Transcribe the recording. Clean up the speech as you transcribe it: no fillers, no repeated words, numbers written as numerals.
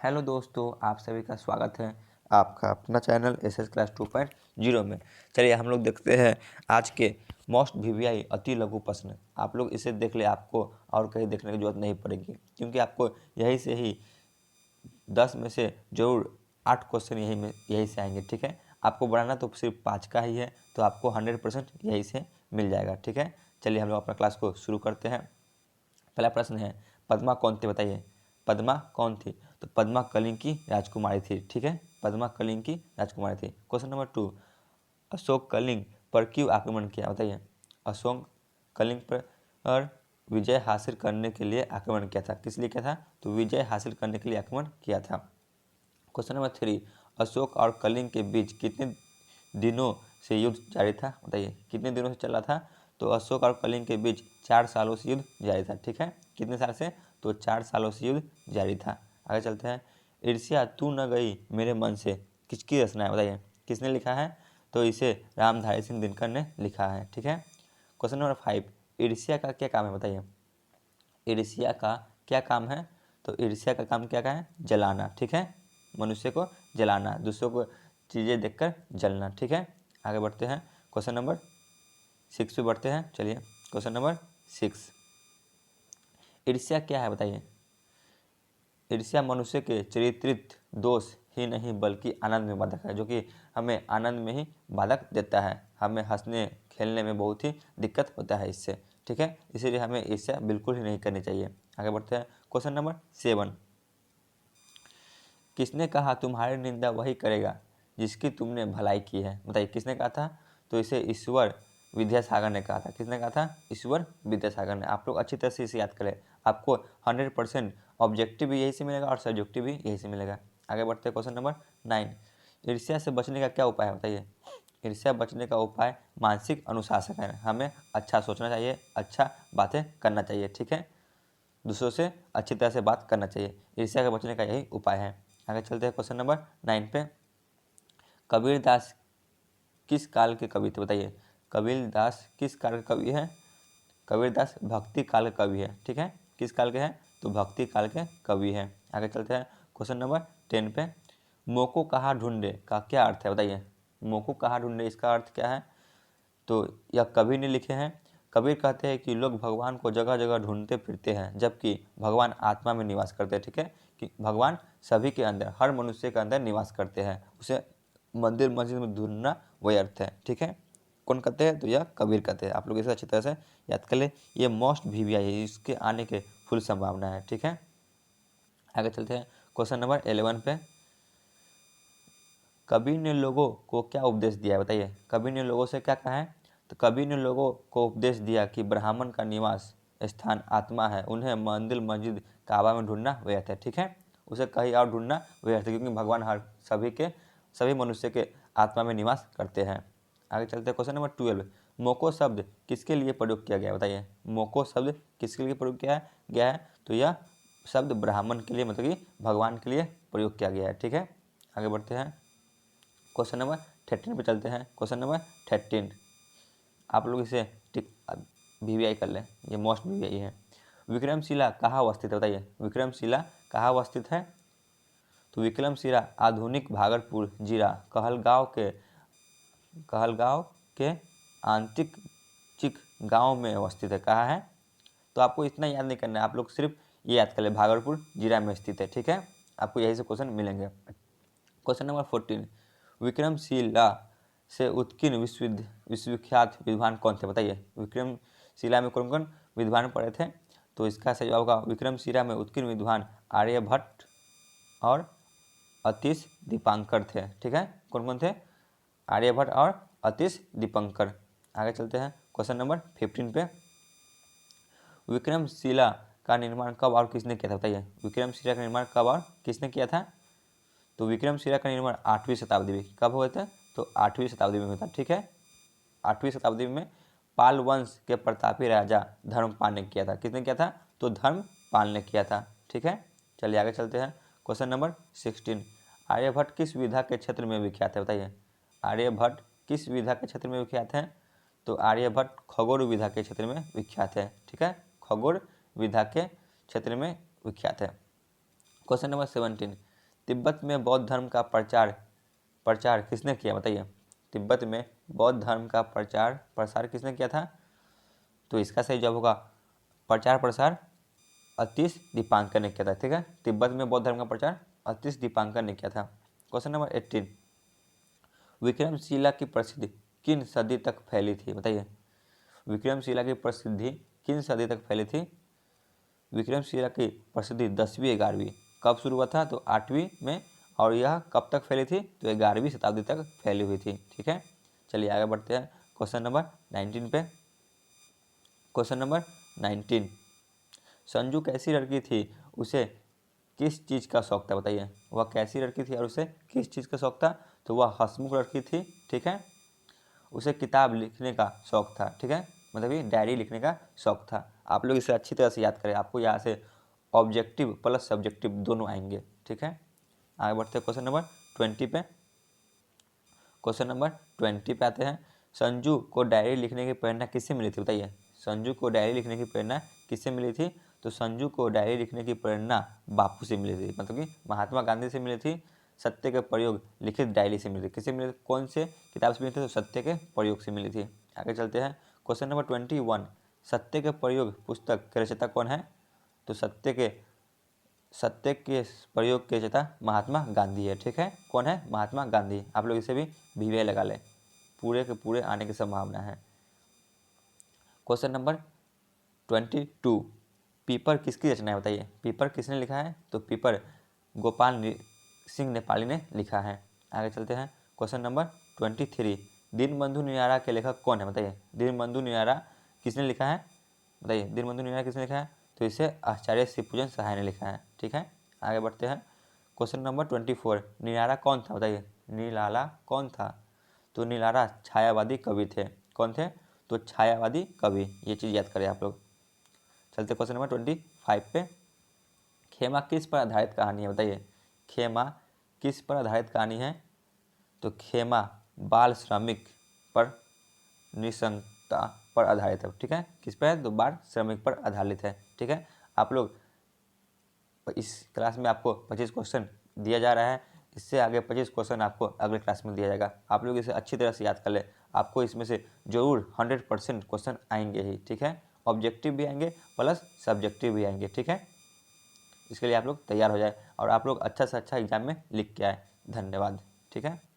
Hello दोस्तों, आप सभी का स्वागत है आपका अपना चैनल एसएस क्लास 2.0 में। चलिए हम लोग देखते हैं आज के मोस्ट वीवीआई अति लघु प्रश्न। आप लोग इसे देख ले, आपको और कहीं देखने की जरूरत नहीं पड़ेगी, क्योंकि आपको यही से ही 10 में से जरूर 8 क्वेश्चन यही से आएंगे। ठीक है, आपको बढ़ाना तो सिर्फ 5 का ही है, तो आपको 100% यही से मिल जाएगा। ठीक है, चलिए हम लोग अपना क्लास को शुरू करते हैं। पहला प्रश्न है, पद्मा कौन थी बताइए। पद्मा कौन थी? तो पद्मा कलिंग की राजकुमारी थी। ठीक है, पद्मा कलिंग की राजकुमारी थी। क्वेश्चन नंबर 2, अशोक कलिंग पर क्यों आक्रमण किया बताइए। अशोक कलिंग पर विजय हासिल करने के लिए आक्रमण किया था। किस लिए किया था? तो विजय हासिल करने के लिए आक्रमण किया था। क्वेश्चन नंबर 3, अशोक और कलिंग के बीच कितने दिनों से युद्ध जारी था बताइए। कितने दिनों से चला था? तो अशोक और कलिंग के बीच 4 सालों से युद्ध जारी था। ठीक है, कितने साल से? तो 4 सालों से युद्ध जारी था। आगे चलते हैं। ईर्ष्या तू न गई मेरे मन से किसकी रचना है बताइए। किसने लिखा है? तो इसे रामधारी सिंह दिनकर ने लिखा है। ठीक है, क्वेश्चन नंबर 5, ईर्ष्या का क्या काम है बताइए। ईर्ष्या का क्या काम है? तो ईर्ष्या का काम क्या है? जलाना। ठीक है, मनुष्य को जलाना, दूसरों को चीज़ें देखकर जलना। ठीक है, आगे बढ़ते हैं। क्वेश्चन नंबर 6 पे बढ़ते हैं। चलिए, क्वेश्चन नंबर 6, ईर्ष्या क्या है बताइए। ईर्ष्या मनुष्य के चरित्रित दोष ही नहीं बल्कि आनंद में बाधक है, जो कि हमें आनंद में ही बाधक देता है। हमें हंसने खेलने में बहुत ही दिक्कत होता है इससे। ठीक है, इसीलिए हमें ईर्ष्या बिल्कुल ही नहीं करनी चाहिए। आगे बढ़ते हैं। क्वेश्चन नंबर 7, किसने कहा तुम्हारी निंदा वही करेगा जिसकी तुमने भलाई की है बताइए। किसने कहा था? तो इसे ईश्वर विद्यासागर ने कहा था। किसने कहा था? ईश्वर विद्यासागर ने। आप लोग अच्छी तरह से इसे याद करें, आपको 100% ऑब्जेक्टिव भी यही से मिलेगा और सब्जेक्टिव भी यही से मिलेगा। आगे बढ़ते हैं। क्वेश्चन नंबर 9, ईर्ष्या से बचने का क्या उपाय है बताइए। ईर्ष्या बचने का उपाय मानसिक अनुशासन है। हमें अच्छा सोचना चाहिए, अच्छा बातें करना चाहिए। ठीक है, दूसरों से अच्छी तरह से बात करना चाहिए। ईर्ष्या के बचने का यही उपाय है। आगे चलते हैं क्वेश्चन नंबर 9 पे। कबीर दास किस काल के कवि थे बताइए। कबीर दास किस काल के कवि हैं? कबीर दास भक्ति काल के कवि है। ठीक है, किस काल के हैं? तो भक्ति काल के कवि हैं। आगे चलते हैं क्वेश्चन नंबर 10 पे। मोको कहाँ ढूंढे का क्या अर्थ है बताइए। मोको कहाँ ढूंढे, इसका अर्थ क्या है? तो यह कबीर ने लिखे हैं। कबीर कहते हैं कि लोग भगवान को जगह जगह ढूंढते फिरते हैं, जबकि भगवान आत्मा में निवास करते हैं। ठीक है, कि भगवान सभी के अंदर, हर मनुष्य के अंदर निवास करते हैं। उसे मंदिर मस्जिद में ढूंढना वही अर्थ है। ठीक है, कौन कहते हैं? तो यह कबीर कहते हैं। आप लोग इसे अच्छी तरह से याद कर ले, ये मोस्ट वीवीआई है, इसके आने के फुल संभावना है। ठीक है, आगे चलते हैं क्वेश्चन नंबर 11 पे। कबीर ने लोगों को क्या उपदेश दिया है बताइए। कबीर ने लोगों से क्या कहा है? तो कबीर ने लोगों को उपदेश दिया कि ब्राह्मण का निवास स्थान आत्मा है, उन्हें मंदिर मस्जिद काबा में ढूंढना व्यर्थ है। ठीक है, उसे कहीं और ढूंढना व्यर्थ है, क्योंकि भगवान हर सभी मनुष्य के आत्मा में निवास करते हैं। आगे चलते हैं क्वेश्चन नंबर 12, मोको शब्द किसके लिए प्रयोग किया गया बताइए। मोको शब्द किसके लिए प्रयोग किया गया है? तो यह शब्द ब्राह्मण के लिए, मतलब कि भगवान के लिए प्रयोग किया गया है। ठीक है, आगे बढ़ते हैं। क्वेश्चन नंबर 13 पे चलते हैं। क्वेश्चन नंबर 13, आप लोग इसे टिक वीवीआई कर लें, ये मोस्ट वीवीआई है। विक्रमशिला कहाँ अवस्थित है बताइए। विक्रमशिला कहाँ अवस्थित है? तो विक्रमशिला आधुनिक भागलपुर जिला कहलगांव के आंतरिक चिक गांव में अवस्थित है। कहाँ है? तो आपको इतना याद नहीं करना है, आप लोग सिर्फ ये याद कर ले, भागलपुर जिला में स्थित है। ठीक है, आपको यही से क्वेश्चन मिलेंगे। क्वेश्चन नंबर 14, विक्रमशिला से उत्कीर्ण विश्वविख्यात विद्वान कौन थे बताइए। विक्रमशिला में कौन कौन विद्वान पढ़े थे? तो इसका सही जवाब होगा विक्रमशिला में उत्कीर्ण विद्वान आर्यभट्ट और अतीश दीपांकर थे। ठीक है, कौन कौन थे? आर्यभट्ट और अतीश दीपंकर। आगे चलते हैं क्वेश्चन नंबर 15 पे। विक्रमशिला का निर्माण कब और किसने किया था बताइए। विक्रमशिला का निर्माण कब और किसने किया था? तो विक्रमशिला का निर्माण 8वीं शताब्दी में। कब हुआ था? तो 8वीं शताब्दी में हुआ था। ठीक है, 8वीं शताब्दी में पाल वंश के प्रतापी राजा धर्मपाल ने किया था। किसने किया था? तो धर्मपाल ने किया था। ठीक है, चलिए आगे चलते हैं। क्वेश्चन नंबर 16, आर्यभट्ट किस विधा के क्षेत्र में विख्यात है बताइए। आर्यभट्ट किस विधा के क्षेत्र में विख्यात है? तो आर्यभट्ट खगोल विधा के क्षेत्र में विख्यात है। ठीक है, खगोल विधा के क्षेत्र में विख्यात है। क्वेश्चन नंबर 17, तिब्बत में बौद्ध धर्म का प्रचार किसने किया, बताइए। तिब्बत में बौद्ध धर्म का प्रसार किसने किया था? तो इसका सही जवाब होगा प्रचार प्रसार अतीश दीपांकर ने किया था। ठीक है, तिब्बत में बौद्ध धर्म का प्रचार अतीश दीपांकर ने किया था। क्वेश्चन नंबर 18, विक्रमशिला की प्रसिद्धि किन सदी तक फैली थी, बताइए। विक्रमशिला की प्रसिद्धि किन सदी तक फैली थी? विक्रमशिला की प्रसिद्धि 10वीं 11वीं, कब शुरू हुआ था? तो 8वीं में। और यह कब तक फैली थी? तो 11वीं शताब्दी तक फैली हुई थी। ठीक है, चलिए आगे बढ़ते हैं क्वेश्चन नंबर 19 पे। क्वेश्चन नंबर 19, संजू कैसी लड़की थी, उसे किस चीज़ का शौक था, बताइए। वह कैसी लड़की थी और उसे किस चीज़ का शौक था? तो वह हंसमुख लड़की थी। ठीक है, उसे किताब लिखने का शौक था। ठीक है, मतलब ये डायरी लिखने का शौक था। आप लोग इसे अच्छी तरह से याद करें, आपको यहाँ से ऑब्जेक्टिव प्लस सब्जेक्टिव दोनों आएंगे। ठीक है, आगे बढ़ते हैं क्वेश्चन नंबर 20 पे। क्वेश्चन नंबर 20 पे आते हैं, संजू को डायरी लिखने की प्रेरणा किससे मिली थी, बताइए। संजू को डायरी लिखने की प्रेरणा किससे मिली थी? तो संजू को डायरी लिखने की प्रेरणा बापू से मिली थी, मतलब कि महात्मा गांधी से मिली थी। सत्य के प्रयोग लिखित डायरी से मिली थी। किससे मिली थी? कौन से किताब से मिली थी? तो सत्य के प्रयोग से मिली थी। आगे चलते हैं क्वेश्चन नंबर 21, सत्य के प्रयोग पुस्तक के रचयिता कौन है? तो सत्य के प्रयोग के रचयिता महात्मा गांधी है। ठीक है, कौन है? महात्मा गांधी। आप लोग इसे भी वीवीआई लगा लें, पूरे के पूरे आने की संभावना है। क्वेश्चन नंबर 22, पीपर किसकी रचना है, बताइए। पीपर किसने लिखा है? तो पीपर गोपाल सिंह नेपाली ने लिखा है। आगे चलते हैं क्वेश्चन नंबर 23, दीनबंधु निराला के लेखक कौन है, बताइए। दीनबंधु निराला किसने लिखा है, बताइए। दीनबंधु निराला किसने लिखा है? तो इसे आचार्य शिवपूजन सहाय ने लिखा है। ठीक है, आगे बढ़ते हैं क्वेश्चन नंबर 24, निराला कौन था, बताइए। निराला कौन था? तो निराला छायावादी कवि थे। कौन थे? तो छायावादी कवि, ये चीज़ याद करें आप लोग। चलते क्वेश्चन नंबर 25 पे, खेमा किस पर आधारित कहानी है, बताइए। खेमा किस पर आधारित कहानी है? तो खेमा बाल श्रमिक पर निसंगता पर आधारित है। ठीक है, किस पर है? तो बाल श्रमिक पर आधारित है। ठीक है, आप लोग इस क्लास में आपको 25 क्वेश्चन दिया जा रहा है, इससे आगे 25 क्वेश्चन आपको अगले क्लास में दिया जाएगा। आप लोग इसे अच्छी तरह से याद कर ले, आपको इसमें से जरूर 100% क्वेश्चन आएंगे ही। ठीक है, ऑब्जेक्टिव भी आएंगे प्लस सब्जेक्टिव भी आएंगे। ठीक है, इसके लिए आप लोग तैयार हो जाए और आप लोग अच्छा से अच्छा एग्जाम में लिख के आए। धन्यवाद। ठीक है।